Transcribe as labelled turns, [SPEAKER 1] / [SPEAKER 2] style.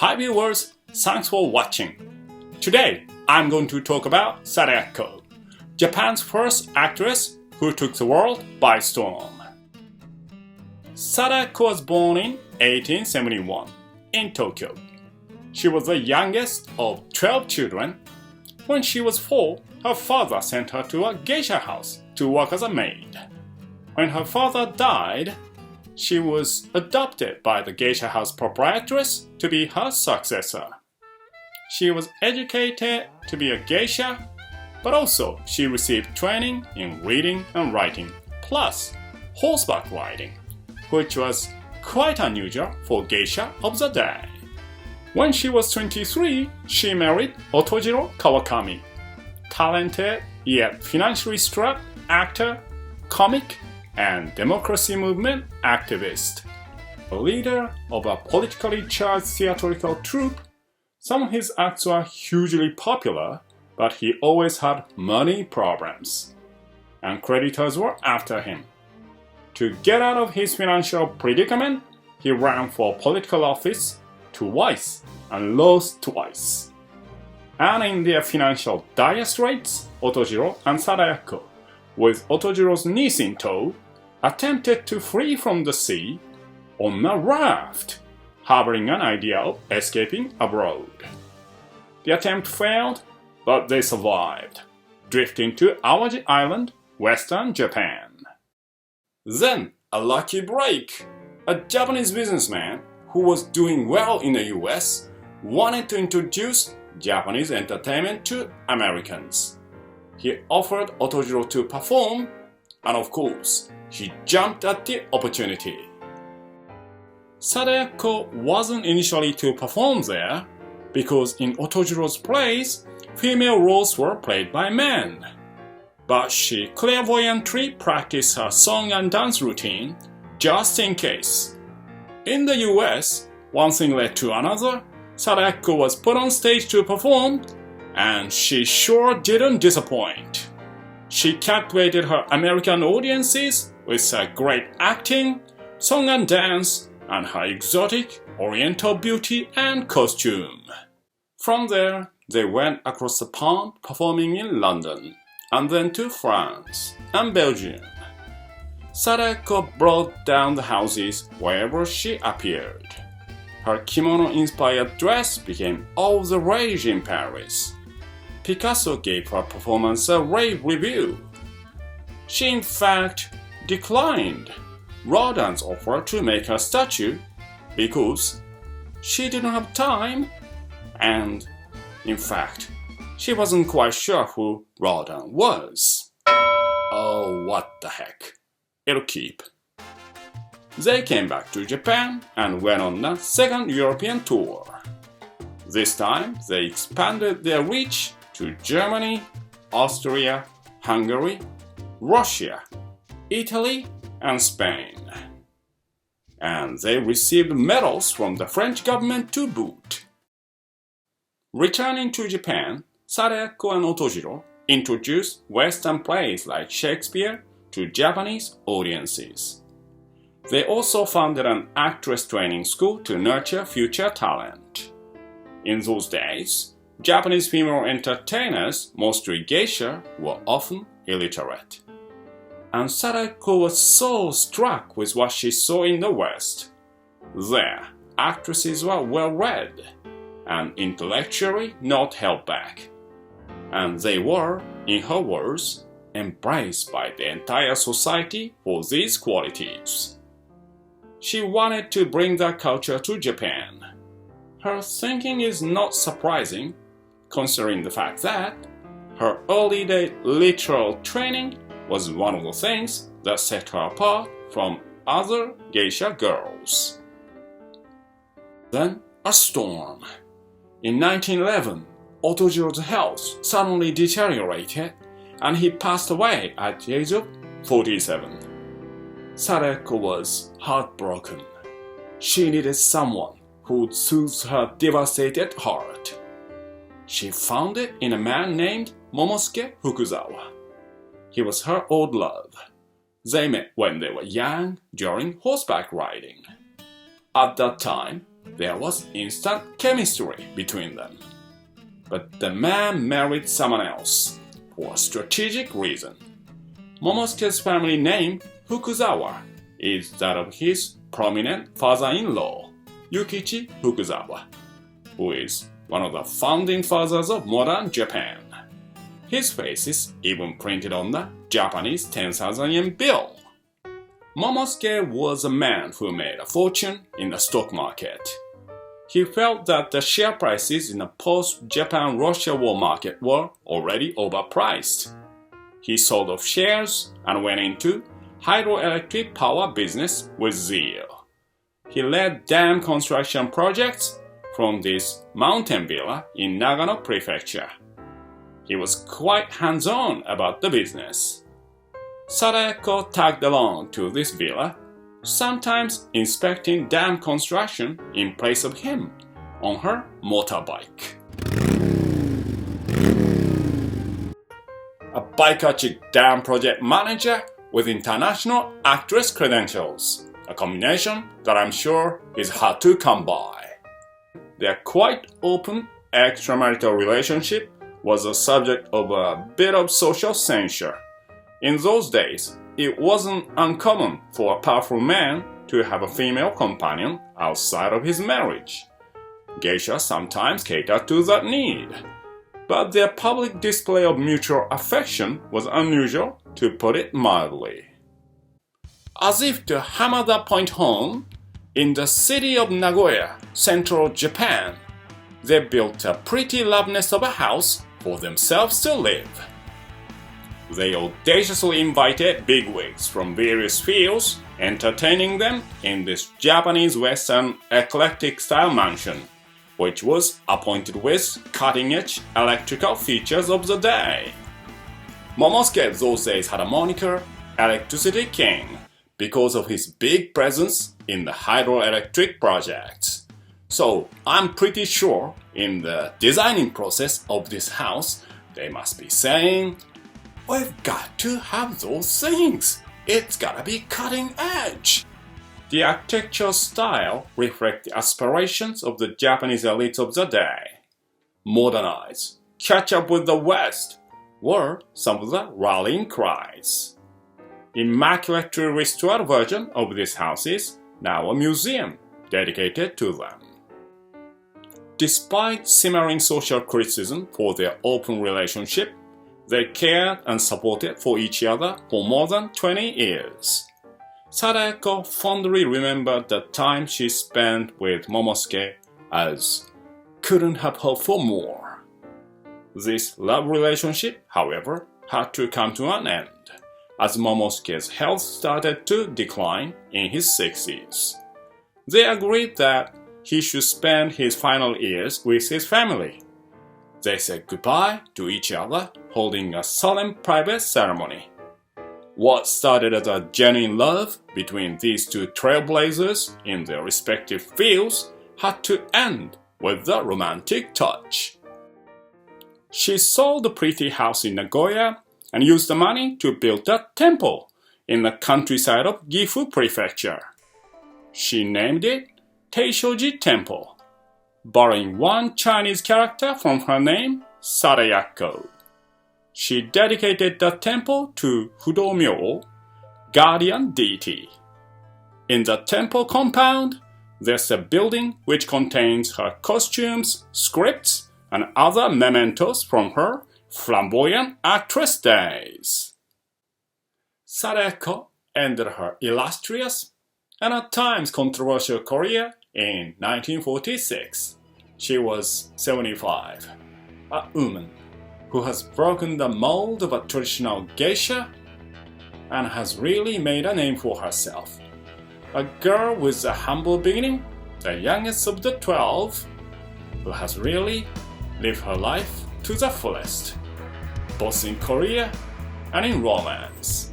[SPEAKER 1] Hi viewers, thanks for watching. Today, I'm going to talk about Sadayakko, Japan's first actress who took the world by storm. Sadayakko was born in 1871 in Tokyo. She was the youngest of 12 children. When she was 4, her father sent her to a geisha house to work as a maid. When her father died, she was adopted by the geisha house proprietress to be her successor. She was educated to be a geisha, but also she received training in reading and writing, plus horseback riding, which was quite unusual for geisha of the day. When she was 23, she married Otojiro Kawakami, talented yet financially strapped actor, comic, and democracy movement activist. A leader of a politically charged theatrical troupe, some of his acts were hugely popular, but he always had money problems, and creditors were after him. To get out of his financial predicament, he ran for political office twice and lost twice. And in their financial dire straits, Otojiro and Sadayakko, with Otojiro's niece in tow, attempted to flee from the sea on a raft, harboring an idea of escaping abroad. The attempt failed, but they survived, drifting to Awaji Island, western Japan. Then, a lucky break. A Japanese businessman who was doing well in the US wanted to introduce Japanese entertainment to Americans. He offered Otojiro to perform, and of course, he jumped at the opportunity. Sadayakko wasn't initially to perform there because in Otojiro's plays, female roles were played by men. But she clairvoyantly practiced her song and dance routine just in case. In the US, one thing led to another. Sadayakko was put on stage to perform, and she sure didn't disappoint. She captivated her American audiences with her great acting, song and dance, and her exotic oriental beauty and costume. From there, they went across the pond performing in London, and then to France and Belgium. Sadayakko brought down the houses wherever she appeared. Her kimono-inspired dress became all the rage in Paris. Picasso gave her performance a rave review. She in fact declined Rodin's offer to make her statue because she didn't have time, and in fact, she wasn't quite sure who Rodin was. Oh, what the heck. It'll keep. They came back to Japan and went on a second European tour. This time, they expanded their reach to Germany, Austria, Hungary, Russia, Italy, and Spain. And they received medals from the French government to boot. Returning to Japan, Sadayakko and Otojiro introduced Western plays like Shakespeare to Japanese audiences. They also founded an actress training school to nurture future talent. In those days, Japanese female entertainers, mostly geisha, were often illiterate. And Sadayakko was so struck with what she saw in the West. There, actresses were well-read and intellectually not held back. And they were, in her words, embraced by the entire society for these qualities. She wanted to bring that culture to Japan. Her thinking is not surprising, considering the fact that her early day literal training was one of the things that set her apart from other geisha girls. Then a storm. In 1911, Otojiro's health suddenly deteriorated and he passed away at the age of 47. Sadayakko was heartbroken. She needed someone who would soothe her devastated heart. She found it in a man named Momosuke Fukuzawa. He was her old love. They met when they were young during horseback riding. At that time, There was instant chemistry between them. But the man married someone else for a strategic reason. Momosuke's family name, Fukuzawa, is that of his prominent father-in-law, Yukichi Fukuzawa, who is one of the founding fathers of modern Japan. His face is even printed on the Japanese 10,000 yen bill. Momosuke was a man who made a fortune in the stock market. He felt that the share prices in the post-Japan-Russia war market were already overpriced. He sold off shares and went into hydroelectric power business with zeal. He led dam construction projects from this mountain villa in Nagano Prefecture. He was quite hands-on about the business. Sadayakko tagged along to this villa, sometimes inspecting dam construction in place of him on her motorbike. A biker chick dam project manager with international actress credentials, a combination that I'm sure is hard to come by. Their quite open extramarital relationship was the subject of a bit of social censure. In those days, it wasn't uncommon for a powerful man to have a female companion outside of his marriage. Geisha sometimes catered to that need, but their public display of mutual affection was unusual, to put it mildly. As if to hammer the point home, in the city of Nagoya, central Japan, they built a pretty love nest of a house for themselves to live. They audaciously invited bigwigs from various fields, entertaining them in this Japanese Western eclectic style mansion, which was appointed with cutting-edge electrical features of the day. Momosuke those days had a moniker, Electricity King, because of his big presence in the hydroelectric projects. So I'm pretty sure in the designing process of this house, they must be saying, "We've got to have those things. It's gotta be cutting edge." The architectural style reflects the aspirations of the Japanese elites of the day. Modernize, catch up with the West were some of the rallying cries. Immaculately restored version of this house is now a museum dedicated to them. Despite simmering social criticism for their open relationship, they cared and supported for each other for more than 20 years. Sadayakko fondly remembered the time she spent with Momosuke as couldn't have hoped for more. This love relationship, however, had to come to an end, as Momosuke's health started to decline in his 60s. They agreed that he should spend his final years with his family. They said goodbye to each other, holding a solemn private ceremony. What started as a genuine love between these two trailblazers in their respective fields had to end with a romantic touch. She sold the pretty house in Nagoya and used the money to build a temple in the countryside of Gifu Prefecture. She named it Teishoji Temple, borrowing one Chinese character from her name, Sadayakko. She dedicated the temple to Fudomyo, guardian deity. In the temple compound, there's a building which contains her costumes, scripts, and other mementos from her flamboyant actress days. Sadayakko ended her illustrious and at times controversial career in 1946. She was 75, a woman who has broken the mold of a traditional geisha and has really made a name for herself. A girl with a humble beginning, the youngest of the 12, who has really lived her life to the fullest, both in career and in romance.